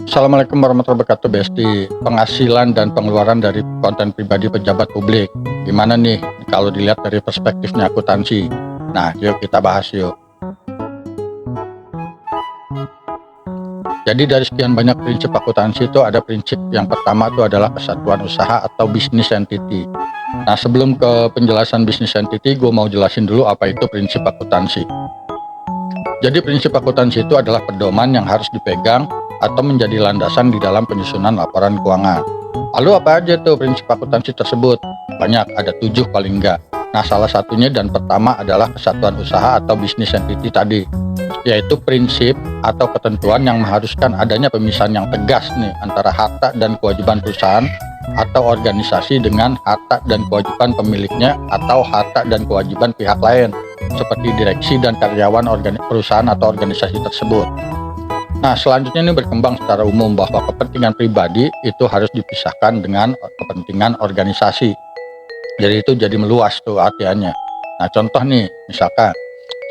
Assalamualaikum warahmatullahi wabarakatuh, Besti. Penghasilan dan pengeluaran dari konten pribadi pejabat publik. Gimana nih kalau dilihat dari perspektifnya akuntansi? Nah, yuk kita bahas yuk. Jadi dari sekian banyak prinsip akuntansi itu ada prinsip yang pertama itu adalah kesatuan usaha atau business entity. Nah, sebelum ke penjelasan business entity, gue mau jelasin dulu apa itu prinsip akuntansi. Jadi prinsip akuntansi itu adalah pedoman yang harus dipegang atau menjadi landasan di dalam penyusunan laporan keuangan. Lalu apa aja tuh prinsip akuntansi tersebut? Banyak, ada 7 paling enggak. Nah, salah satunya dan pertama adalah kesatuan usaha atau business entity tadi, yaitu prinsip atau ketentuan yang mengharuskan adanya pemisahan yang tegas nih antara harta dan kewajiban perusahaan atau organisasi dengan harta dan kewajiban pemiliknya atau harta dan kewajiban pihak lain seperti direksi dan karyawan perusahaan atau organisasi tersebut. Nah, selanjutnya ini berkembang secara umum bahwa kepentingan pribadi itu harus dipisahkan dengan kepentingan organisasi. Jadi itu jadi meluas tuh artiannya. Nah, contoh nih, misalkan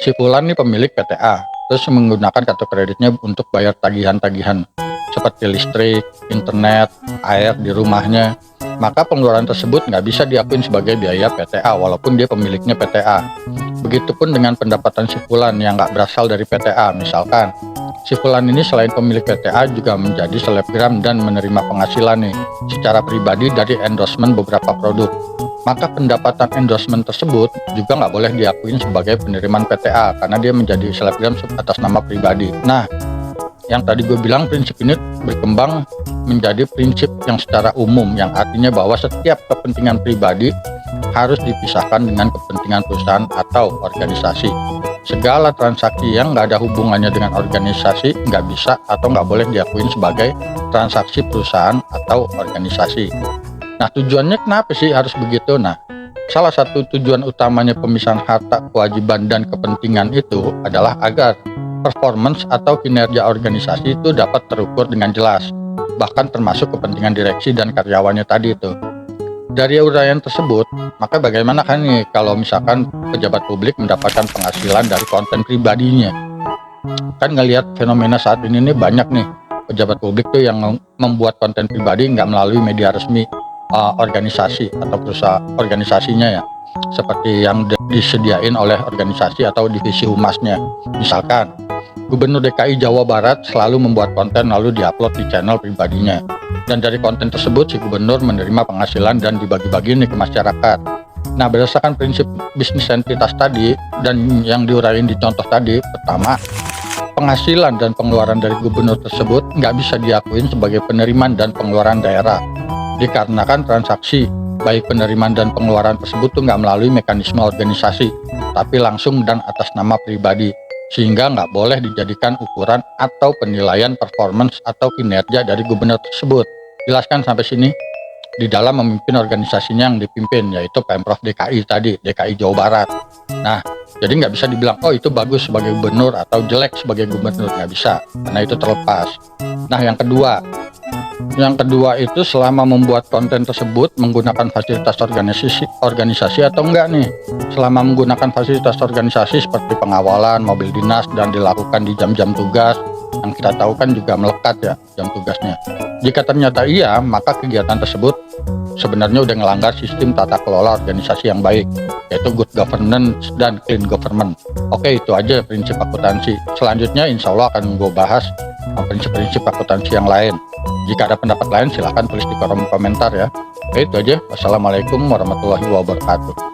si Fulan nih pemilik PTA, terus menggunakan kartu kreditnya untuk bayar tagihan-tagihan seperti listrik, internet, air di rumahnya. Maka pengeluaran tersebut nggak bisa diakui sebagai biaya PTA walaupun dia pemiliknya PTA. Begitupun dengan pendapatan si Fulan yang nggak berasal dari PTA, misalkan si Fulan ini selain pemilik PTA juga menjadi selebgram dan menerima penghasilan nih secara pribadi dari endorsement beberapa produk. Maka pendapatan endorsement tersebut juga nggak boleh diakuin sebagai penerimaan PTA karena dia menjadi selebgram atas nama pribadi. Nah, yang tadi gue bilang prinsip ini berkembang menjadi prinsip yang secara umum, yang artinya bahwa setiap kepentingan pribadi harus dipisahkan dengan kepentingan perusahaan atau organisasi. Segala transaksi yang nggak ada hubungannya dengan organisasi nggak bisa atau nggak boleh diakuin sebagai transaksi perusahaan atau organisasi. Nah, tujuannya kenapa sih harus begitu? Nah, salah satu tujuan utamanya pemisahan harta, kewajiban, dan kepentingan itu adalah agar performance atau kinerja organisasi itu dapat terukur dengan jelas, bahkan termasuk kepentingan direksi dan karyawannya tadi itu. Dari uraian tersebut, maka bagaimana kan nih kalau misalkan pejabat publik mendapatkan penghasilan dari konten pribadinya? Kan ngelihat fenomena saat ini nih banyak nih pejabat publik tuh yang membuat konten pribadi nggak melalui media resmi organisasi atau perusahaan organisasinya ya, seperti yang disediain oleh organisasi atau divisi humasnya. Misalkan Gubernur DKI Jawa Barat selalu membuat konten lalu diupload di channel pribadinya, dan dari konten tersebut si gubernur menerima penghasilan dan dibagi-bagi nih ke masyarakat. Nah, berdasarkan prinsip bisnis entitas tadi dan yang diuraiin di contoh tadi, pertama, penghasilan dan pengeluaran dari gubernur tersebut nggak bisa diakuin sebagai penerimaan dan pengeluaran daerah, dikarenakan transaksi baik penerimaan dan pengeluaran tersebut tuh nggak melalui mekanisme organisasi, tapi langsung dan atas nama pribadi, sehingga nggak boleh dijadikan ukuran atau penilaian performance atau kinerja dari gubernur tersebut. Jelaskan sampai sini? Di dalam memimpin organisasinya yang dipimpin, yaitu Pemprov DKI tadi, DKI Jawa Barat. Nah, jadi nggak bisa dibilang, oh itu bagus sebagai gubernur atau jelek sebagai gubernur, nggak bisa, karena itu terlepas. Nah, yang kedua itu selama membuat konten tersebut menggunakan fasilitas organisasi atau enggak nih. Selama menggunakan fasilitas organisasi seperti pengawalan, mobil dinas, dan dilakukan di jam-jam tugas, yang kita tahu kan juga melekat ya jam tugasnya. Jika ternyata iya, maka kegiatan tersebut sebenarnya udah melanggar sistem tata kelola organisasi yang baik, yaitu good governance dan clean government. Oke, itu aja prinsip akuntansi. Selanjutnya insya Allah akan gue bahas prinsip-prinsip akuntansi yang lain. Jika ada pendapat lain silahkan tulis di kolom komentar ya. Oke, itu aja. Wassalamualaikum warahmatullahi wabarakatuh.